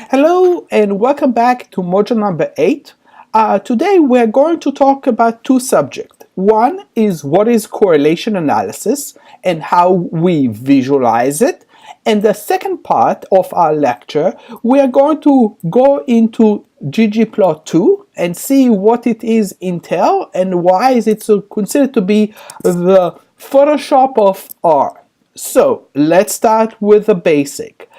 Hello and welcome back to module number 8. Today we're going to talk about two subjects. One is what is correlation analysis and how we visualize it. And the second part of our lecture, we are going to go into ggplot2 and see what it is entail and why is it so considered to be the Photoshop of R. So let's start with the basic.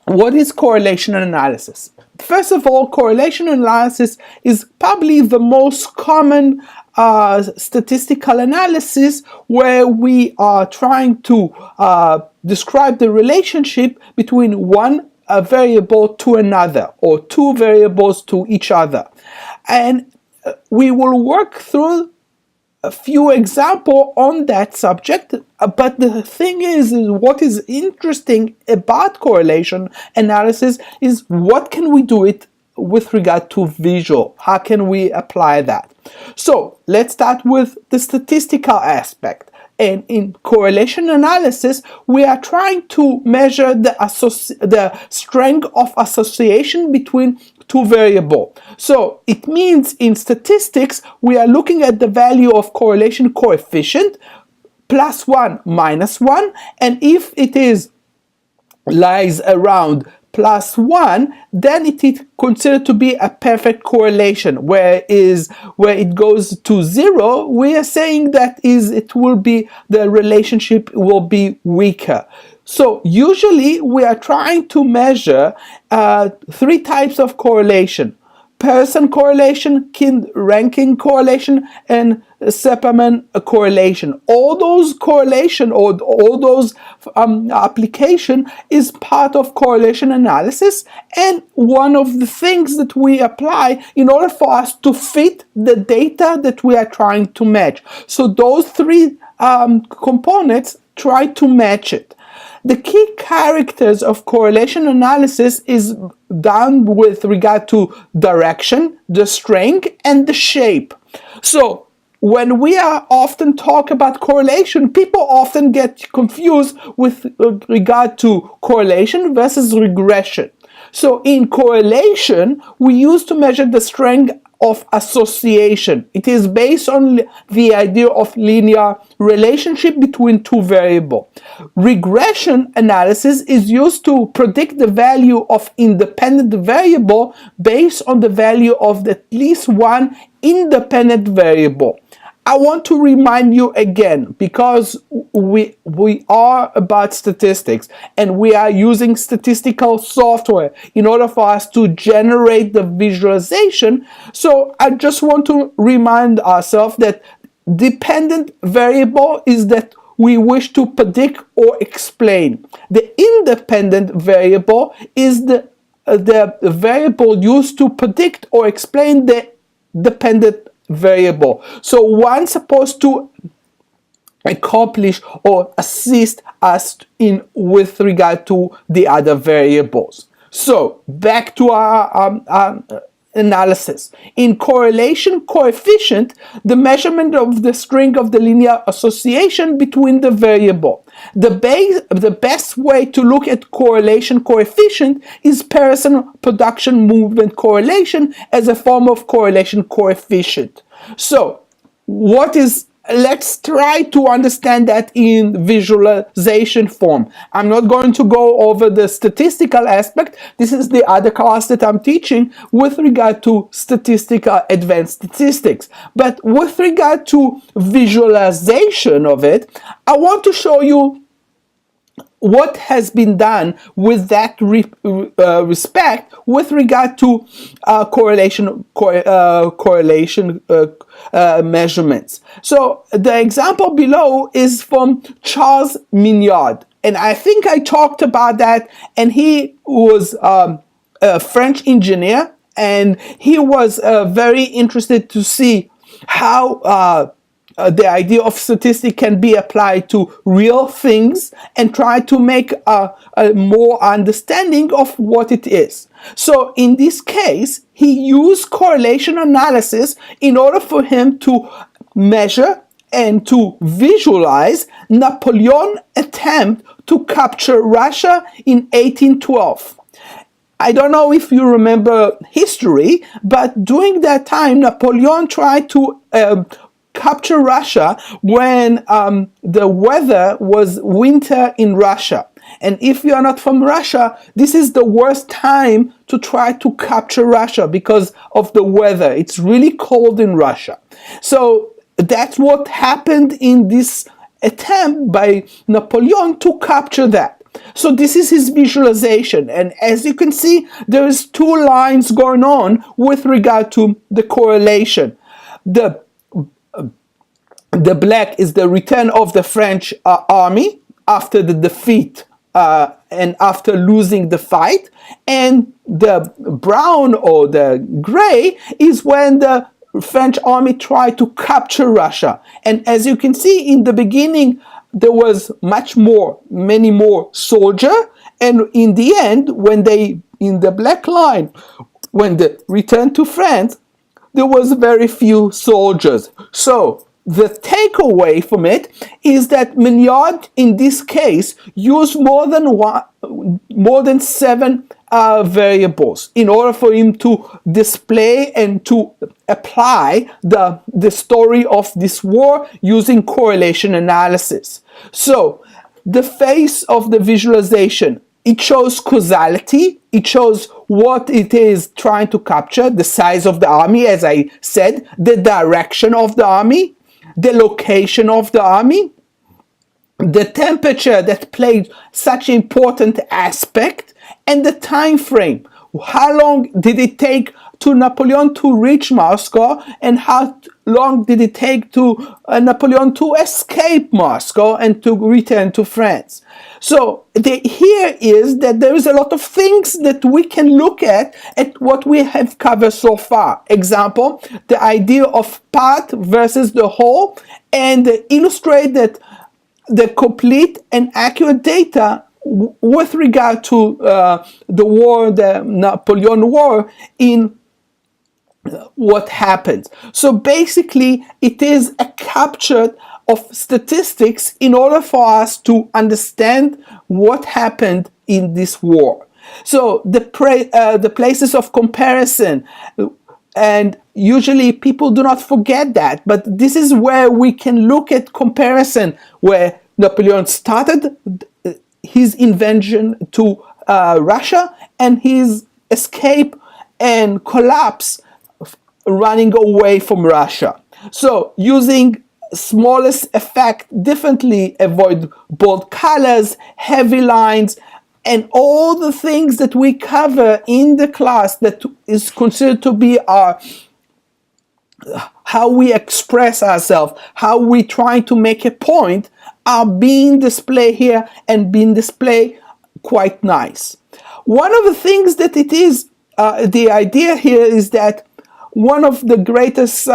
What is correlation analysis? First of all, correlation analysis is probably the most common statistical analysis where we are trying to describe the relationship between one variable to another or two variables to each other. And we will work through a few examples on that subject, but the thing is what is interesting about correlation analysis is what can we do it with regard to visual? How can we apply that? So let's start with the statistical aspect. And in correlation analysis, we are trying to measure the strength of association between two variables. So it means in statistics, we are looking at the value of correlation coefficient +1, -1, and if it lies around +1, then it is considered to be a perfect correlation. Where it goes to 0, we are saying that the relationship will be weaker. So usually we are trying to measure three types of correlation: person correlation, kind ranking correlation, and Sepperman correlation. All those correlation or all those application is part of correlation analysis, and one of the things that we apply in order for us to fit the data that we are trying to match. So those three components try to match it. The key characters of correlation analysis is done with regard to direction, the strength, and the shape. So when we are often talk about correlation, people often get confused with regard to correlation versus regression. So in correlation, we used to measure the strength of association. It is based on the idea of linear relationship between two variables. Regression analysis is used to predict the value of independent variable based on the value of at least one independent variable. I want to remind you again, because we are about statistics and we are using statistical software in order for us to generate the visualization. So I just want to remind ourselves that dependent variable is that we wish to predict or explain. The independent variable is the variable used to predict or explain the dependent variable. So one supposed to accomplish or assist us with regard to the other variables. So back to our analysis. In correlation coefficient, the measurement of the strength of the linear association between the variable. The best way to look at correlation coefficient is person production movement correlation as a form of correlation coefficient. So let's try to understand that in visualization form. I'm not going to go over the statistical aspect. This is the other class that I'm teaching with regard to advanced statistics. But with regard to visualization of it, I want to show you what has been done with that respect with regard to correlation measurements. So the example below is from Charles Mignard, and I think I talked about that, and he was a French engineer, and he was very interested to see how the idea of statistics can be applied to real things and try to make a more understanding of what it is. So in this case, he used correlation analysis in order for him to measure and to visualize Napoleon's attempt to capture Russia in 1812. I don't know if you remember history, but during that time, Napoleon tried to capture Russia when the weather was winter in Russia. And if you are not from Russia, this is the worst time to try to capture Russia because of the weather. It's really cold in Russia. So that's what happened in this attempt by Napoleon to capture that. So this is his visualization, and as you can see, there is two lines going on with regard to the correlation. The black is the return of the French army after the defeat and after losing the fight, and the brown or the gray is when the French army tried to capture Russia. And as you can see in the beginning, there was many more soldiers, and in the end, when they, in the black line, when they returned to France, there was very few soldiers. So the takeaway from it is that Mignard, in this case, used more than 7 variables in order for him to display and to apply the story of this war using correlation analysis. So the face of the visualization, it shows causality, it shows what it is trying to capture, the size of the army, as I said, the direction of the army, the location of the army, the temperature that played such an important aspect, and the time frame. How long did it take to Napoleon to reach Moscow, and how long did it take to Napoleon to escape Moscow and to return to France? So here is that there is a lot of things that we can look at what we have covered so far. Example, the idea of part versus the whole, and illustrate that the complete and accurate data with regard to the war, the Napoleon War, in what happened. So basically, it is a capture of statistics in order for us to understand what happened in this war. So the places of comparison, and usually people do not forget that, but this is where we can look at comparison, where Napoleon started his invasion to Russia and his escape and collapse running away from Russia. So using smallest effect, differently avoid bold colors, heavy lines, and all the things that we cover in the class that is considered to be our how we express ourselves, how we try to make a point, are being displayed here and being displayed quite nice. One of the things that it is, the idea here is that one of the greatest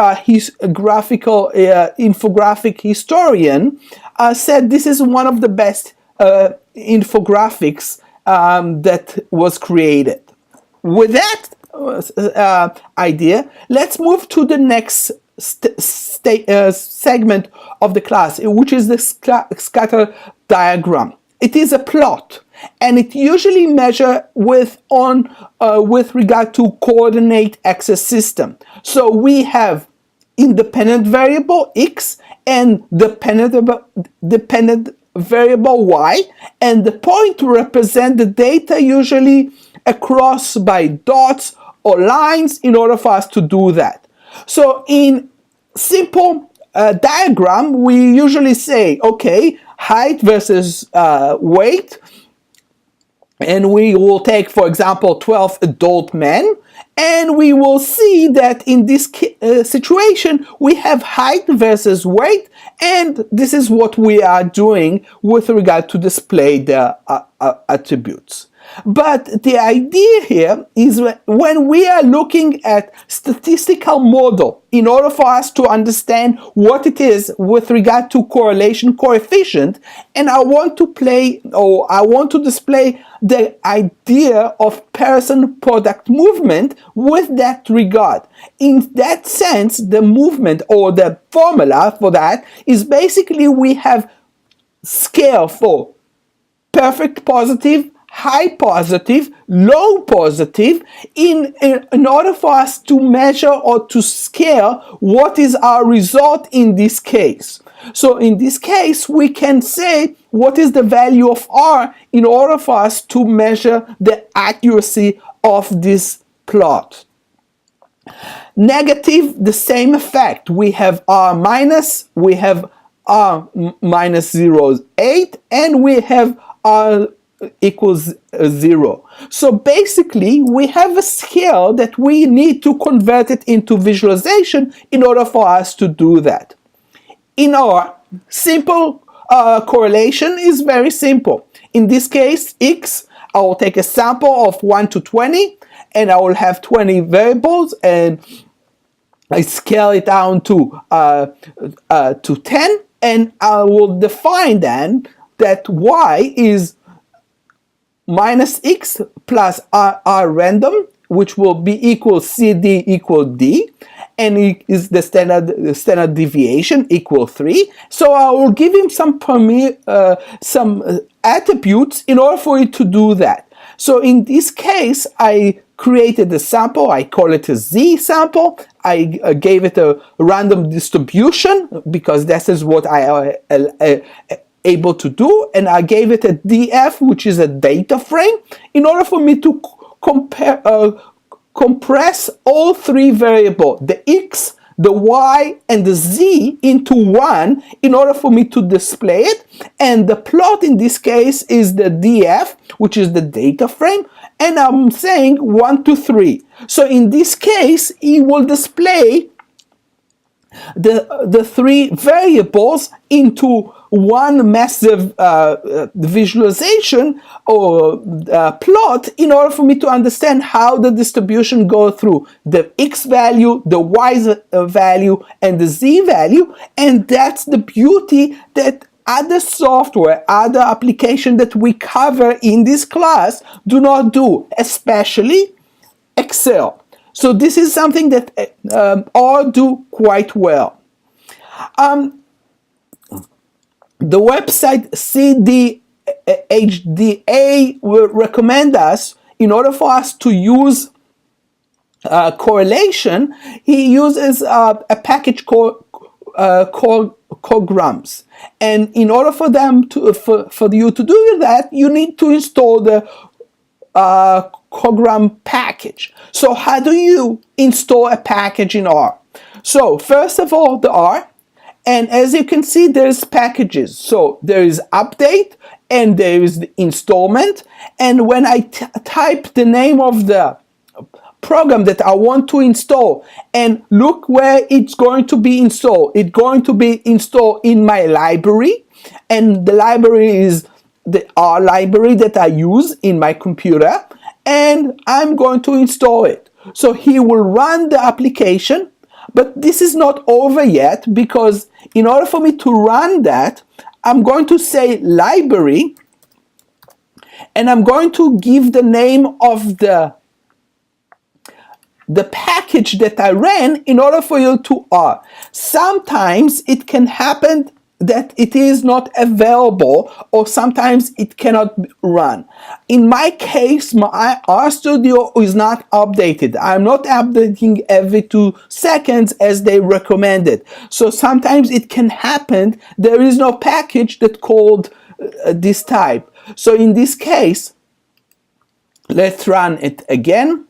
graphical infographic historian said this is one of the best infographics that was created. With that idea, let's move to the next segment of the class, which is the scatter diagram. It is a plot, and it usually measures with regard to coordinate axis system. So we have independent variable x and dependent variable y, and the point represent the data usually across by dots or lines in order for us to do that. So in simple diagram, we usually say, okay, height versus weight, and we will take, for example, 12 adult men, and we will see that in this situation we have height versus weight, and this is what we are doing with regard to display the attributes. But the idea here is when we are looking at statistical model in order for us to understand what it is with regard to correlation coefficient, and I want to display the idea of person product movement with that regard. In that sense, the movement or the formula for that is basically we have scale for perfect positive, high positive, low positive in order for us to measure or to scale what is our result in this case. So in this case, we can say what is the value of R in order for us to measure the accuracy of this plot. Negative, the same effect. We have R minus, we have R minus 0.8, and we have R equals 0. So basically, we have a scale that we need to convert it into visualization in order for us to do that. In our simple correlation is very simple. In this case, X, I will take a sample of 1 to 20, and I will have 20 variables, and I scale it down to 10, and I will define then that Y is minus X plus R random, which will be equal CD equal D, and it is the standard deviation equal 3. So I will give him some attributes in order for it to do that. So in this case, I created a sample, I call it a Z sample, I gave it a random distribution because this is what I able to do, and I gave it a DF, which is a data frame, in order for me to compress all three variables, the X, the Y, and the Z, into one in order for me to display it. And the plot in this case is the DF, which is the data frame, and I'm saying 1 to 3. So in this case, it will display the three variables into one massive visualization or plot in order for me to understand how the distribution goes through the X value, the Y value, and the Z value. And that's the beauty that other software, other application that we cover in this class do not do, especially Excel. So this is something that all do quite well. The website CDHDA will recommend us, in order for us to use correlation, he uses a package called Cograms. And in order for them to for you to do that, you need to install the Cogram package. So how do you install a package in R? So first of all, the R, and as you can see, there's packages. So there is update and there is the installment. And when I type the name of the program that I want to install, and look where it's going to be installed, it's going to be installed in my library, and the library is the R library that I use in my computer, and I'm going to install it. So he will run the application, but this is not over yet, because in order for me to run that, I'm going to say library, and I'm going to give the name of the package that I ran in order for you to R. Sometimes it can happen that it is not available, or sometimes it cannot run. In my case, my RStudio is not updated. I'm not updating every 2 seconds as they recommended. So sometimes it can happen there is no package that called this type. So in this case, let's run it again.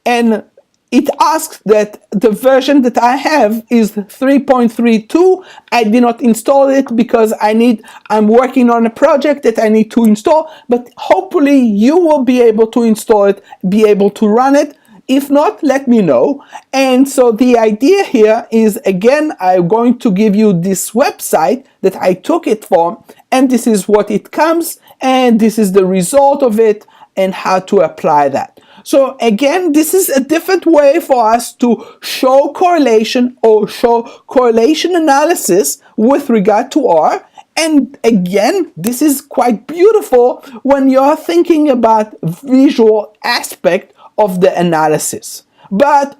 And it asks that the version that I have is 3.32. I did not install it because I'm working on a project that I need to install, but hopefully you will be able to install it, be able to run it. If not, let me know. And so the idea here is, again, I'm going to give you this website that I took it from, and this is what it comes, and this is the result of it, and how to apply that. So again, this is a different way for us to show correlation or show correlation analysis with regard to R. And again, this is quite beautiful when you're thinking about visual aspect of the analysis. But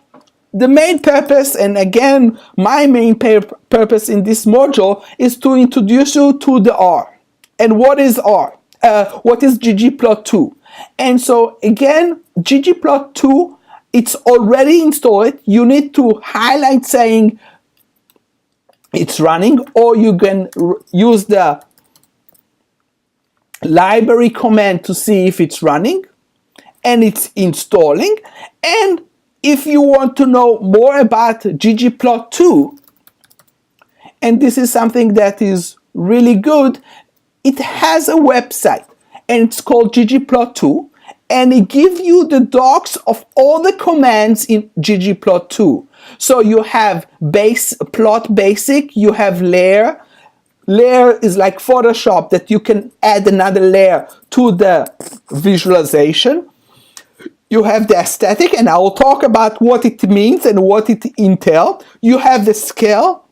the main purpose, and again, my main purpose in this module, is to introduce you to the R. And what is R? What is ggplot2? And so again, ggplot2, it's already installed. You need to highlight saying it's running, or you can use the library command to see if it's running, and it's installing. And if you want to know more about ggplot2, and this is something that is really good, it has a website, and it's called ggplot2, and it gives you the docs of all the commands in ggplot2. So you have plot basic, you have layer. Layer is like Photoshop, that you can add another layer to the visualization. You have the aesthetic, and I will talk about what it means and what it entails. You have the scale,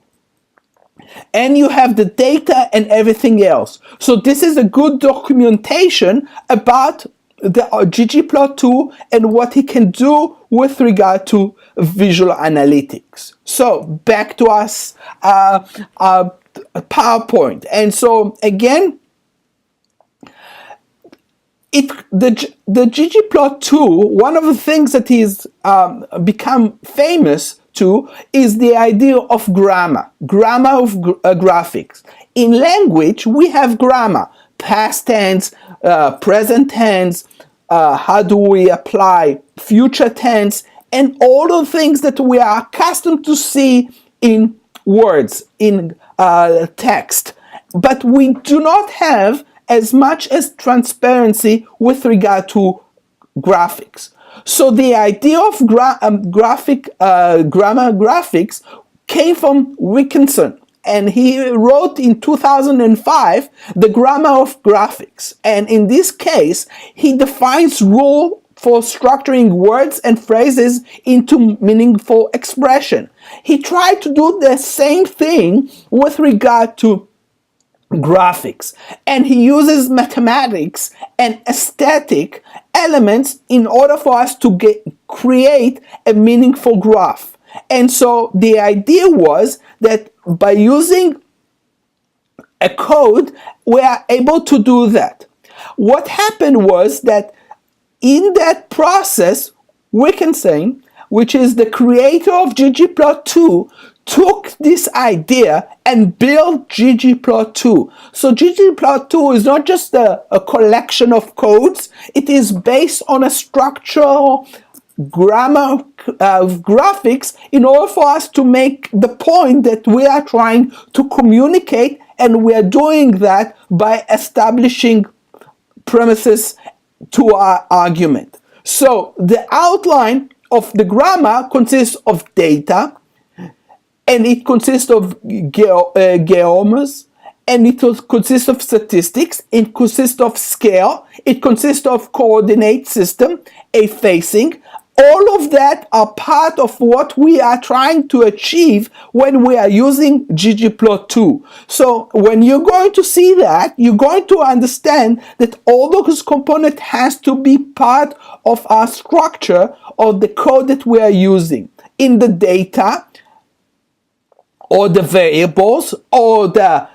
and you have the data and everything else. So this is a good documentation about the ggplot2 and what it can do with regard to visual analytics. So back to us, PowerPoint. And so again, the ggplot2, one of the things that is become famous to is the idea of grammar of graphics. In language, we have grammar, past tense, present tense, how do we apply future tense, and all the things that we are accustomed to see in words, in text. But we do not have as much as transparency with regard to graphics. So the idea of grammar graphics came from Wilkinson, and he wrote in 2005 the grammar of graphics. And in this case, he defines rule for structuring words and phrases into meaningful expression. He tried to do the same thing with regard to graphics, and he uses mathematics and aesthetic elements in order for us to create a meaningful graph. And so the idea was that by using a code, we are able to do that. What happened was that in that process, Wilkinson, which is the creator of ggplot2, took this idea and built ggplot2. So ggplot2 is not just a collection of codes, it is based on a structural grammar of graphics in order for us to make the point that we are trying to communicate, and we are doing that by establishing premises to our argument. So the outline of the grammar consists of data, and it consists of geometers, and it consists of statistics, it consists of scale, it consists of coordinate system, a facing. All of that are part of what we are trying to achieve when we are using ggplot2. So when you're going to see that, you're going to understand that all those components has to be part of our structure of the code that we are using. In the data, or the variables, or the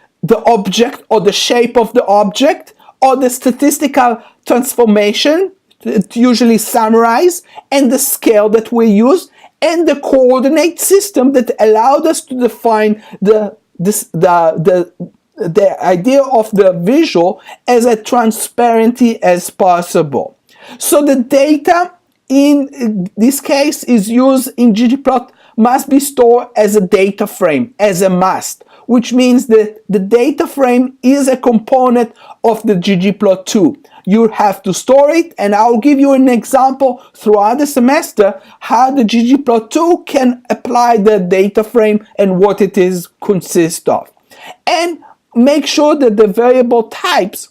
object, or the shape of the object, or the statistical transformation, it's usually summarized, and the scale that we use, and the coordinate system that allowed us to define the idea of the visual as transparently as possible. So the data in this case is used in ggplot must be stored as a data frame, as a must, which means that the data frame is a component of the ggplot2. You have to store it, and I'll give you an example throughout the semester how the ggplot2 can apply the data frame and what it is consists of. And make sure that the variable types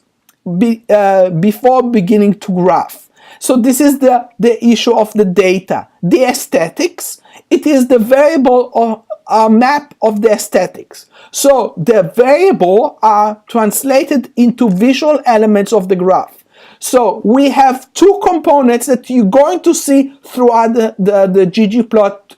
before beginning to graph. So this is the issue of the data. The aesthetics, it is the variable or map of the aesthetics. So the variable are translated into visual elements of the graph. So we have two components that you're going to see throughout the ggplot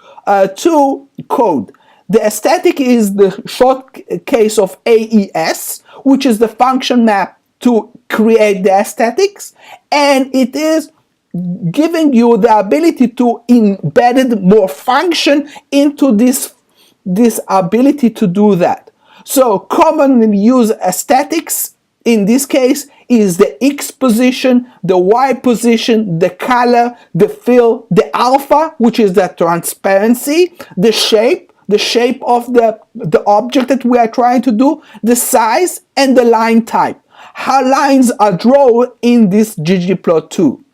two code. The aesthetic is the short case of AES, which is the function map to create the aesthetics, and it is giving you the ability to embed more function into this ability to do that. So commonly used aesthetics in this case is the X position, the Y position, the color, the fill, the alpha, which is the transparency, the shape of the object that we are trying to do, the size, and the line type. How lines are drawn in this ggplot2.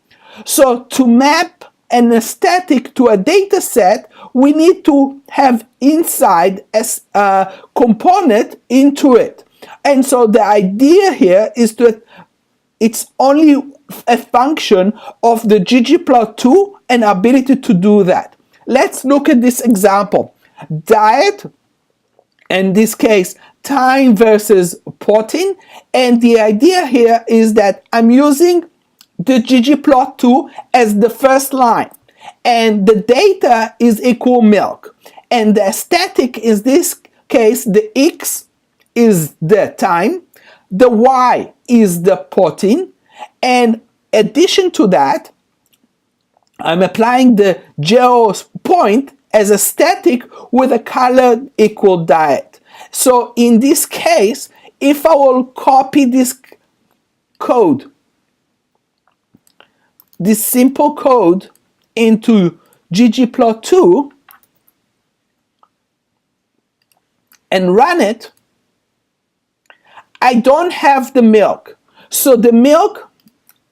So to map an aesthetic to a data set, we need to have inside a component into it. And so the idea here is that it's only a function of the ggplot2 and ability to do that. Let's look at this example. Diet, in this case, time versus protein. And the idea here is that I'm using the ggplot2 as the first line. And the data is equal milk. And the aesthetic is this case, the X is the time, the Y is the protein, and addition to that, I'm applying the geo point as a static with a color equal diet. So in this case, if I will copy this code, this simple code into ggplot2 and run it, I don't have the milk. So the milk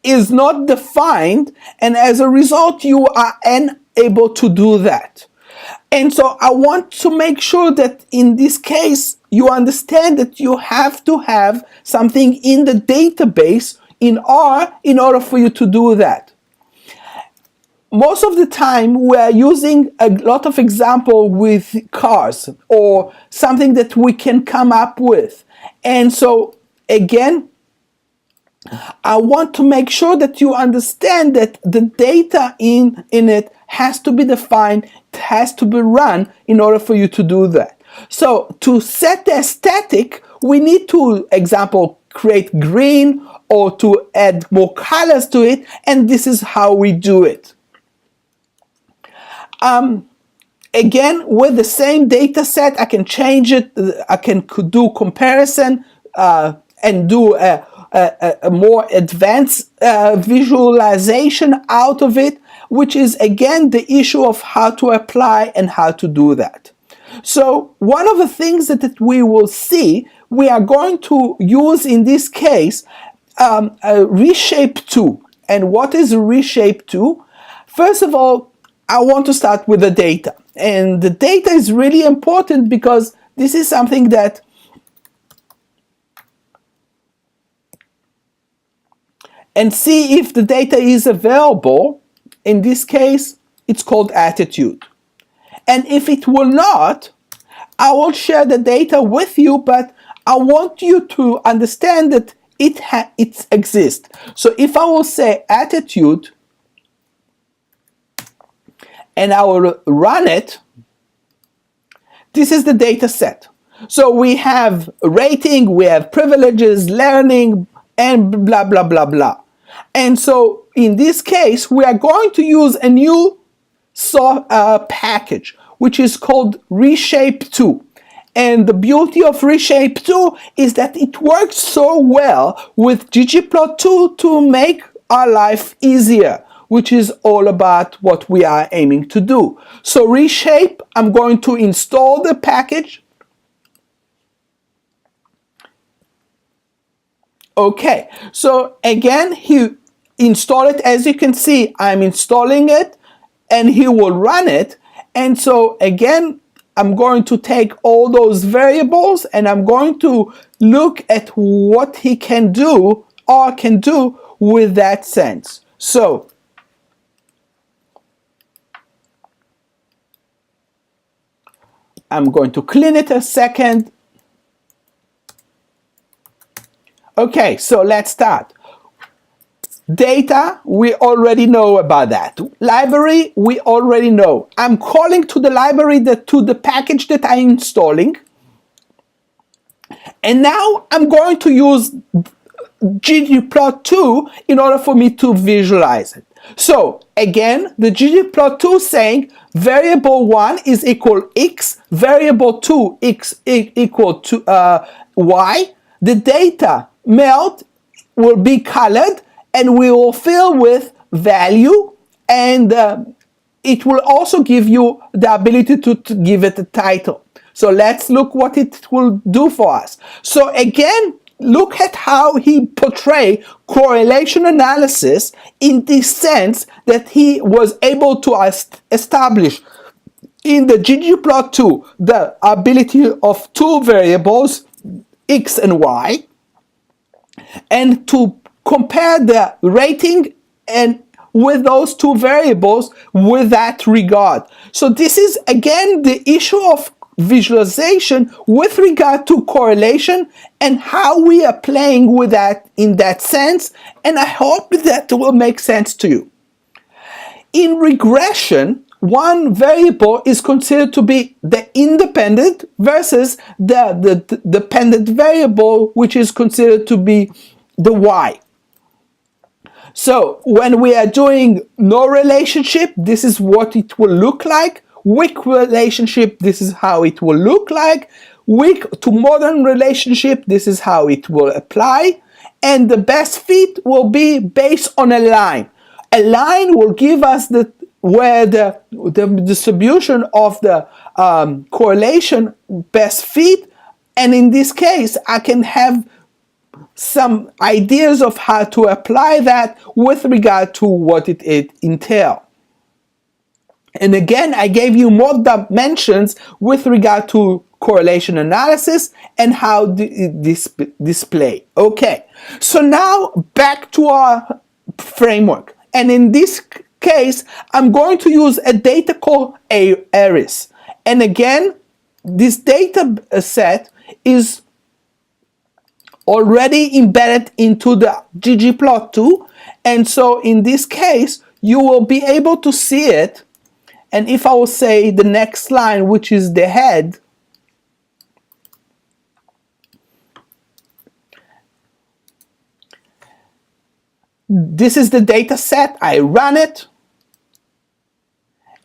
is not defined, and as a result, you are unable to do that. And so I want to make sure that in this case, you understand that you have to have something in the database in R in order for you to do that. Most of the time, we are using a lot of example with cars or something that we can come up with. And so, again, I want to make sure that you understand that the data in it has to be defined, it has to be run in order for you to do that. So to set the aesthetic, we need to, example, create green or to add more colors to it, and this is how we do it. Again, with the same data set, I can change it, I can do comparison and do a more advanced visualization out of it, which is again the issue of how to apply and how to do that. So one of the things that we will see, we are going to use in this case a reshape 2. And what is a reshape 2? First of all, I want to start with the data. And the data is really important because this is something that and see if the data is available. In this case, it's called attitude. And if it will not, I will share the data with you, but I want you to understand that it exists. So if I will say attitude, and I will run it, this is the data set. So we have rating, we have privileges, learning, and blah, blah, blah, blah. And so in this case, we are going to use a new package, which is called Reshape 2. And the beauty of Reshape 2 is that it works so well with ggplot2 to make our life easier, which is all about what we are aiming to do. So Reshape, I'm going to install the package. Okay, so again, he install it. As you can see, I'm installing it and he will run it. And so again, I'm going to take all those variables and I'm going to look at what he can do or can do with that sense. So I'm going to clean it a second. Okay, so let's start. Data, we already know about that. Library, we already know. I'm calling to the library, to the package that I'm installing. And now I'm going to use ggplot2 in order for me to visualize it. So again, the ggplot2 saying variable 1 is equal x, variable 2 x equal to y. The data melt will be colored and we will fill with value, and it will also give you the ability to give it a title. So let's look what it will do for us. So again, look at how he portrayed correlation analysis in the sense that he was able to establish in the ggplot2 the ability of two variables, x and y, and to compare the rating and with those two variables with that regard. So this is again the issue of visualization with regard to correlation and how we are playing with that in that sense, and I hope that will make sense to you. In regression, one variable is considered to be the independent versus the dependent variable, which is considered to be the y. So when we are doing no relationship, this is what it will look like. Weak relationship, this is how it will look like. Weak to modern relationship, this is how it will apply. And the best fit will be based on a line. A line will give us where the distribution of the correlation best fit. And in this case, I can have some ideas of how to apply that with regard to what it entails. And again, I gave you more dimensions with regard to correlation analysis and how this display. Okay, so now back to our framework. And in this case, I'm going to use a data called ARIS. And again, this data set is already embedded into the ggplot2, and so in this case you will be able to see it. And if I will say the next line, which is the head, this is the data set, I run it,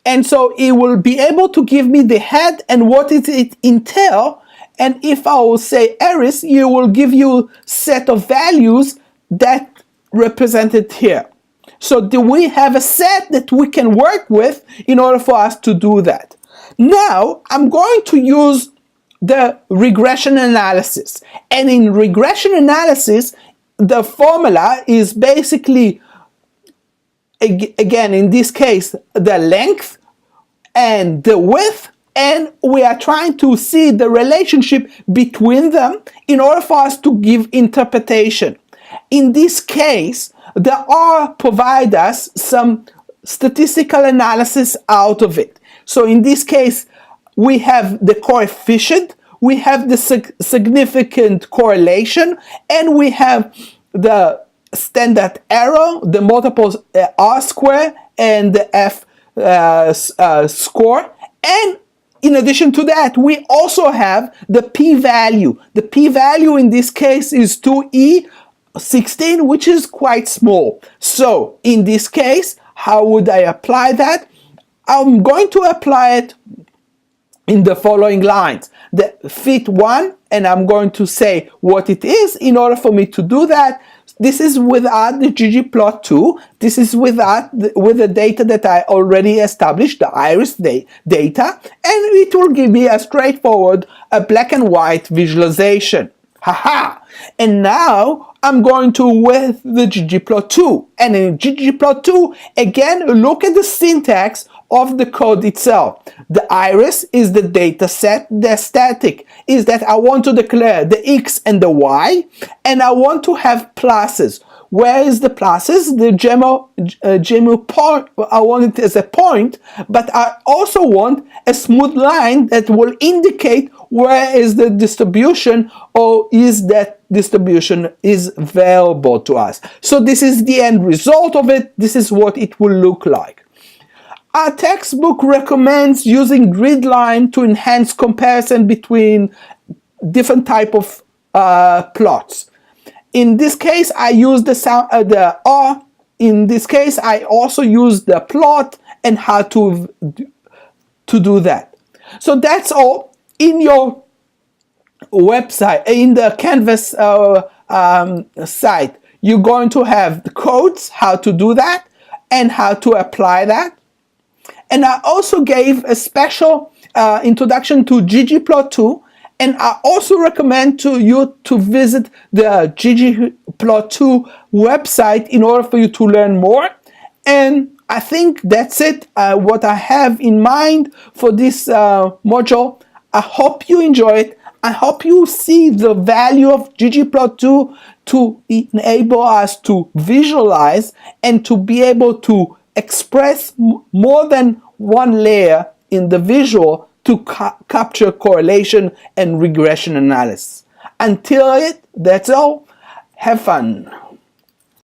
and so it will be able to give me the head and what does it entail. And if I will say ARIS, you will give you set of values that represented here. So do we have a set that we can work with in order for us to do that? Now I'm going to use the regression analysis. And in regression analysis, the formula is basically, again, in this case, the length and the width, and we are trying to see the relationship between them in order for us to give interpretation. In this case, the R provide us some statistical analysis out of it. So in this case, we have the coefficient, we have the significant correlation, and we have the standard error, the multiple R square, and the F score. And in addition to that, we also have the p-value. The p-value in this case is 2e16, which is quite small. So in this case, how would I apply that? I'm going to apply it in the following lines. The fit one, and I'm going to say what it is in order for me to do that. This is without the ggplot2. This is with the data that I already established, the iris data, and it will give me a straightforward, a black and white visualization. Haha! And now I'm going to with the ggplot2. And in ggplot2, again, look at the syntax of the code itself. The iris is the data set. The static is that I want to declare the x and the y, and I want to have pluses. Where is the pluses? The gemu point, I want it as a point, but I also want a smooth line that will indicate where is the distribution, or is that distribution is available to us. So this is the end result of it. This is what it will look like. Our textbook recommends using grid line to enhance comparison between different type of plots. In this case, I use the R. In this case, I also use the plot and how to do that. So that's all in your website, in the Canvas site. You're going to have the codes, how to do that, and how to apply that. And I also gave a special introduction to ggplot2, and I also recommend to you to visit the ggplot2 website in order for you to learn more. And I think that's it, what I have in mind for this module. I hope you enjoy it. I hope you see the value of ggplot2 to enable us to visualize and to be able to express more than one layer in the visual to capture correlation and regression analysis. Until that's all. Have fun.